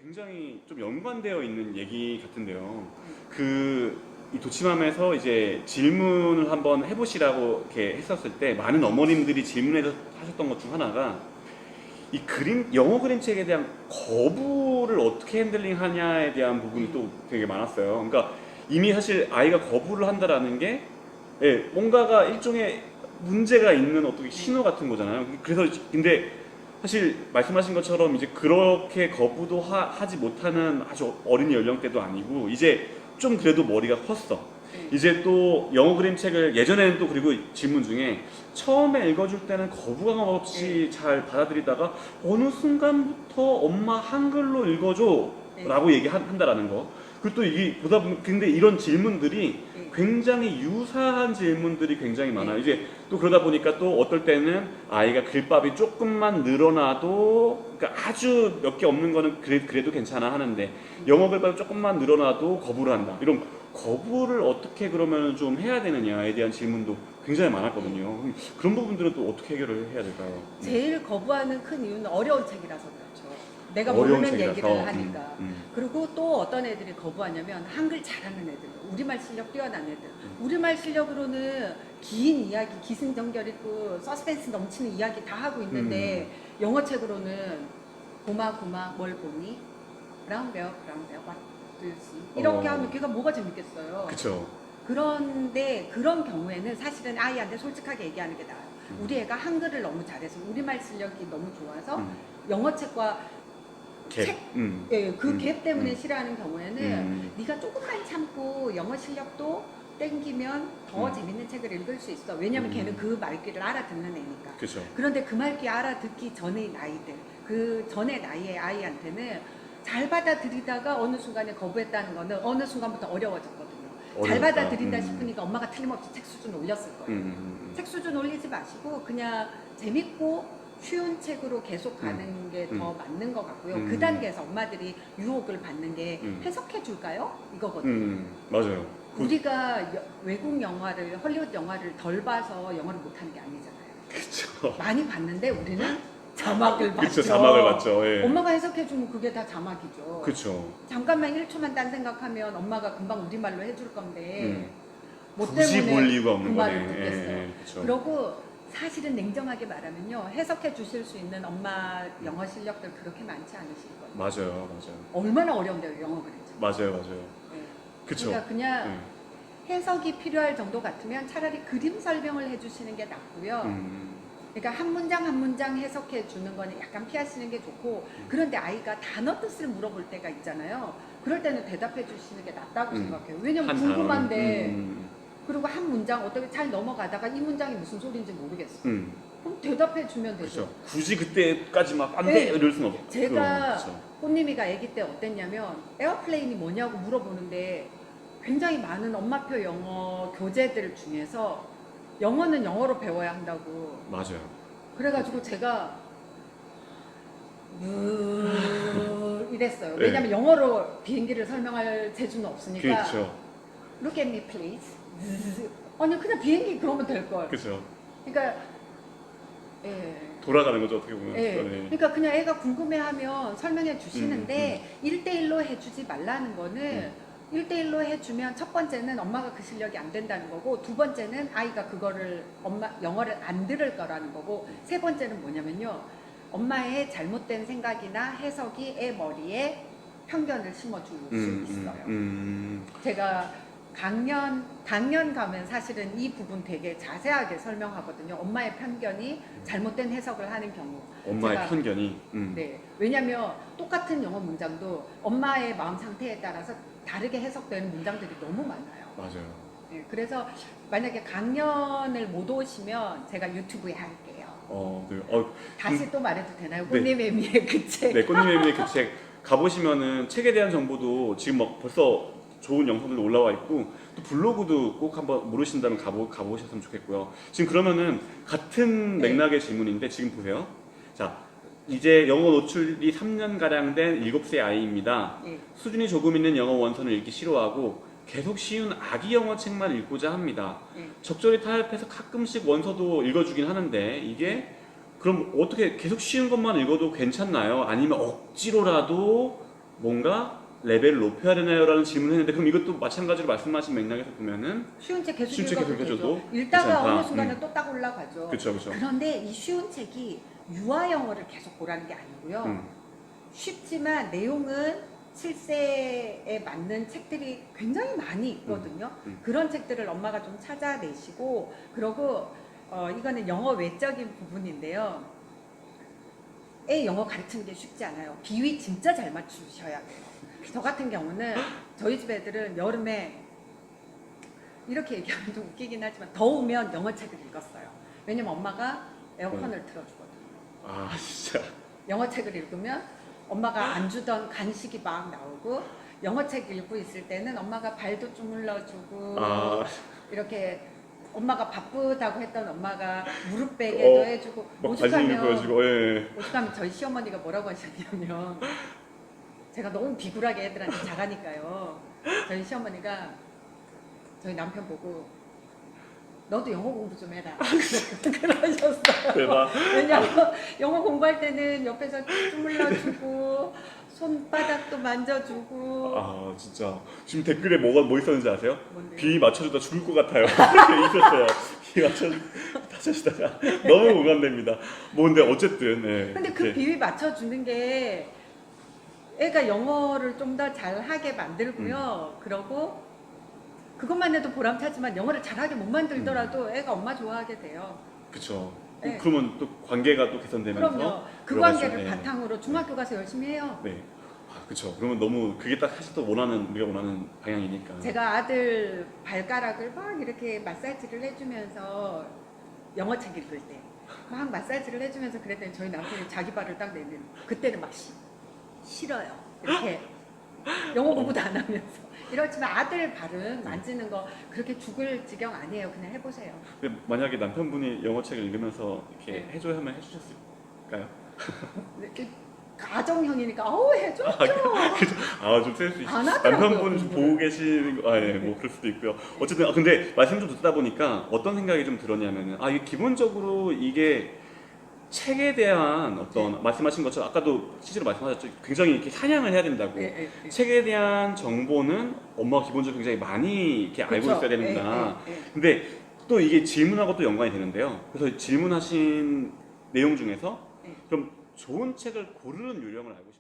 굉장히 좀 연관되어 있는 얘기 같은데요. 이 도치맘에서 이제 질문을 한번 해보시라고 이렇게 했었을 때 많은 어머님들이 질문해 하셨던 것 중 하나가 이 영어 그림책에 대한 거부를 어떻게 핸들링 하냐에 대한 부분이 또 되게 많았어요. 그러니까 이미 사실 아이가 거부를 한다라는 게 뭔가가 일종의 문제가 있는 어떤 신호 같은 거잖아요. 그래서 근데 사실 말씀하신 것처럼 이제 그렇게 거부도 하지 못하는 아주 어린 연령대도 아니고 이제 좀 그래도 머리가 컸어. 이제 또 영어 그림책을 예전에는 또 그리고 질문 중에 처음에 읽어줄 때는 거부감 없이 잘 받아들이다가 어느 순간부터 엄마 한글로 읽어줘 라고 얘기한다라는 거. 그리고 또 이게 보다 보면 근데 이런 질문들이 굉장히 유사한 질문들이 굉장히 많아요. 이제 또 그러다 보니까 또 어떨 때는 아이가 글밥이 조금만 늘어나도 그러니까 아주 몇 개 없는 거는 그래도 괜찮아 하는데 영어 글밥이 조금만 늘어나도 거부를 한다. 이런 거부를 어떻게 그러면 좀 해야 되느냐에 대한 질문도 굉장히 많았거든요. 그런 부분들은 또 어떻게 해결을 해야 될까요? 제일 거부하는 큰 이유는 어려운 책이라서 그렇죠. 내가 모르는 책이라서. 얘기를 하니까. 그리고 또 어떤 애들이 거부하냐면 한글 잘하는 애들, 우리말 실력 뛰어난 애들. 우리말 실력으로는 긴 이야기, 기승전결 있고 서스펜스 넘치는 이야기 다 하고 있는데 영어 책으로는 고마 뭘 보니? 브라운 베어, what do you see? 이렇게 하면 걔가 뭐가 재밌겠어요. 그쵸. 그런데 그런 경우에는 사실은 아이한테 솔직하게 얘기하는 게 나아요. 우리 애가 한글을 너무 잘해서 우리말 실력이 너무 좋아서 영어 책과 그 갭 때문에 싫어하는 경우에는 네가 조금만 참고 영어 실력도 땡기면 더 재밌는 책을 읽을 수 있어. 왜냐면 걔는 그 말귀를 알아듣는 애니까. 그쵸. 그런데 그 말귀 알아듣기 전의 나이들, 그 전의 나이의 아이한테는 잘 받아들이다가 어느 순간에 거부했다는 거는 어느 순간부터 어려워졌거든요. 잘 받아들인다 싶으니까 엄마가 틀림없이 책 수준 올렸을 거예요. 책 수준 올리지 마시고 그냥 재밌고 쉬운 책으로 계속 가는 게 더 맞는 것 같고요. 그 단계에서 엄마들이 유혹을 받는 게 해석해 줄까요? 이거거든요. 맞아요. 우리가 외국 영화를, 헐리우드 영화를 덜 봐서 영어를 못하는 게 아니잖아요. 그쵸. 많이 봤는데 우리는 자막을 봤죠. 그쵸, 자막을 봤죠. 예. 엄마가 해석해주면 그게 다 자막이죠. 그쵸. 잠깐만 1초만 딴 생각하면 엄마가 금방 우리말로 해줄 건데 뭐 굳이 때문에 볼 이유가 없는 그 말을 거네. 듣겠어요. 그쵸. 그러고 사실은 냉정하게 말하면요, 해석해 주실 수 있는 엄마 영어 실력들 그렇게 많지 않으실 거예요. 맞아요. 얼마나 어려운데요, 영어 그림책. 맞아요. 네. 그쵸. 그러니까 그냥 해석이 필요할 정도 같으면 차라리 그림 설명을 해주시는 게 낫고요. 그러니까 한 문장 한 문장 해석해 주는 거는 약간 피하시는 게 좋고, 그런데 아이가 단어 뜻을 물어볼 때가 있잖아요. 그럴 때는 대답해 주시는 게 낫다고 생각해요. 왜냐면 궁금한데 그리고 한 문장 어떻게 잘 넘어가다가 이 문장이 무슨 소리인지 모르겠어. 그럼 대답해 주면 되죠. 그쵸. 굳이 그때까지 막 안 돼! 이럴 순 없죠. 제가 꽃님이가 아기 때 어땠냐면 에어플레인이 뭐냐고 물어보는데 굉장히 많은 엄마표 영어 교재들 중에서 영어는 영어로 배워야 한다고. 맞아요. 그래가지고 제가 이랬어요. 왜냐면 영어로 비행기를 설명할 재주는 없으니까. 그렇죠. Look at me please. 아니 그냥 비행기 그러면 될 걸. 그렇죠. 그러니까 돌아가는 거죠, 어떻게 보면. 그러니까 그냥 애가 궁금해하면 설명해 주시는데 1대1로 해주지 말라는 거는 1대1로 해주면 첫 번째는 엄마가 그 실력이 안 된다는 거고, 두 번째는 아이가 그거를 영어를 안 들을 거라는 거고, 세 번째는 뭐냐면요, 엄마의 잘못된 생각이나 해석이 애 머리에 편견을 심어줄 수 있어요. 제가 강연 가면 사실은 이 부분 되게 자세하게 설명하거든요. 엄마의 편견이 잘못된 해석을 하는 경우. 엄마의 편견이. 네. 왜냐면 똑같은 영어 문장도 엄마의 마음 상태에 따라서 다르게 해석되는 문장들이 너무 많아요. 맞아요. 네. 그래서 만약에 강연을 못 오시면 제가 유튜브에 할게요. 다시 또 말해도 되나요? 꽃님의 미의 그 책. 네, 꽃님의 미의 그 책 가보시면은 책에 대한 정보도 지금 막 벌써 좋은 영상들도 올라와 있고, 또 블로그도 꼭 한번 모르신다면 가보셨으면 좋겠고요. 지금 그러면은 같은 맥락의 질문인데 지금 보세요. 자, 이제 영어 노출이 3년가량 된 7세 아이입니다. 수준이 조금 있는 영어 원서는 읽기 싫어하고 계속 쉬운 아기 영어 책만 읽고자 합니다. 적절히 타협해서 가끔씩 원서도 읽어주긴 하는데 이게 그럼 어떻게 계속 쉬운 것만 읽어도 괜찮나요? 아니면 억지로라도 뭔가 레벨을 높여야 되나요라는 질문을 했는데 그럼 이것도 마찬가지로 말씀하신 맥락에서 보면은 쉬운 책 계속 쉬운 책 읽어도 계속 되죠. 읽어줘도 읽다가 괜찮다. 어느 순간에 또 딱 올라가죠. 그렇죠, 그렇죠. 그런데 이 쉬운 책이 유아 영어를 계속 보라는 게 아니고요. 쉽지만 내용은 실세에 맞는 책들이 굉장히 많이 있거든요. 그런 책들을 엄마가 좀 찾아내시고 그러고 이거는 영어 외적인 부분인데요. 애 영어 가르치는 게 쉽지 않아요. 비위 진짜 잘 맞추셔야 돼요. 저 같은 경우는 저희 집 애들은 여름에 이렇게 얘기하면 좀 웃기긴 하지만 더우면 영어 책을 읽었어요. 왜냐면 엄마가 에어컨을 틀어주거든요. 아 진짜. 영어 책을 읽으면 엄마가 안 주던 간식이 막 나오고 영어 책 읽고 있을 때는 엄마가 발도 주물러주고 이렇게 엄마가 바쁘다고 했던 엄마가 무릎 베개도 해주고 막 관심 보여주고 오죽하면 저희 시어머니가 뭐라고 하셨냐면 제가 너무 비굴하게 애들한테 잘하니까요. 저희 시어머니가 저희 남편 보고 너도 영어 공부 좀 해라 그러셨어요. 대박. 왜냐면 영어 공부할 때는 옆에서 주물러주고 손바닥도 만져주고. 아 진짜 지금 댓글에 뭐 있었는지 아세요? 뭔데요? 비 맞춰주다 죽을 것 같아요. 있었어요. 비 맞춰주다가 너무 공감됩니다. 뭐 근데 어쨌든 근데 그 비위 맞춰주는 게 애가 영어를 좀 더 잘하게 만들고요. 그러고 그것만 해도 보람차지만 영어를 잘하게 못 만들더라도 애가 엄마 좋아하게 돼요. 그쵸. 네. 그러면 또 관계가 또 개선되면서 그럼요. 그 들어갈 수 관계를 있네. 바탕으로 중학교 가서 열심히 해요. 네. 아, 그쵸. 그러면 너무 그게 딱 사실 또 우리가 원하는 방향이니까. 제가 아들 발가락을 막 이렇게 마사지를 해주면서 영어 책 읽을 때 막 마사지를 해주면서 그랬더니 저희 남편이 자기 발을 딱 내밀고 그때는 막 싫어요. 이렇게 영어 공부도 안 하면서. 이렇지만 아들 발은 만지는 거 그렇게 죽을 지경 아니에요. 그냥 해보세요. 근데 만약에 남편분이 영어 책을 읽으면서 이렇게 네. 해줘야 하면 해주셨을까요? 가정형이니까 해줘. 좀 센스 있어. 안 하더라고요, 남편분 좀 공부를. 보고 계시는 거, 뭐 그럴 수도 있고요. 어쨌든 근데 말씀 좀 듣다 보니까 어떤 생각이 좀 들었냐면은 이게 기본적으로 이게 책에 대한 어떤 말씀하신 것처럼 아까도 실제로 말씀하셨죠. 굉장히 이렇게 사냥을 해야 된다고. 책에 대한 정보는 엄마가 기본적으로 굉장히 많이 이렇게 알고 그쵸. 있어야 된다. 예. 근데 또 이게 질문하고 또 연관이 되는데요. 그래서 질문하신 내용 중에서 네. 그럼 좋은 책을 고르는 요령을 알고 싶어요.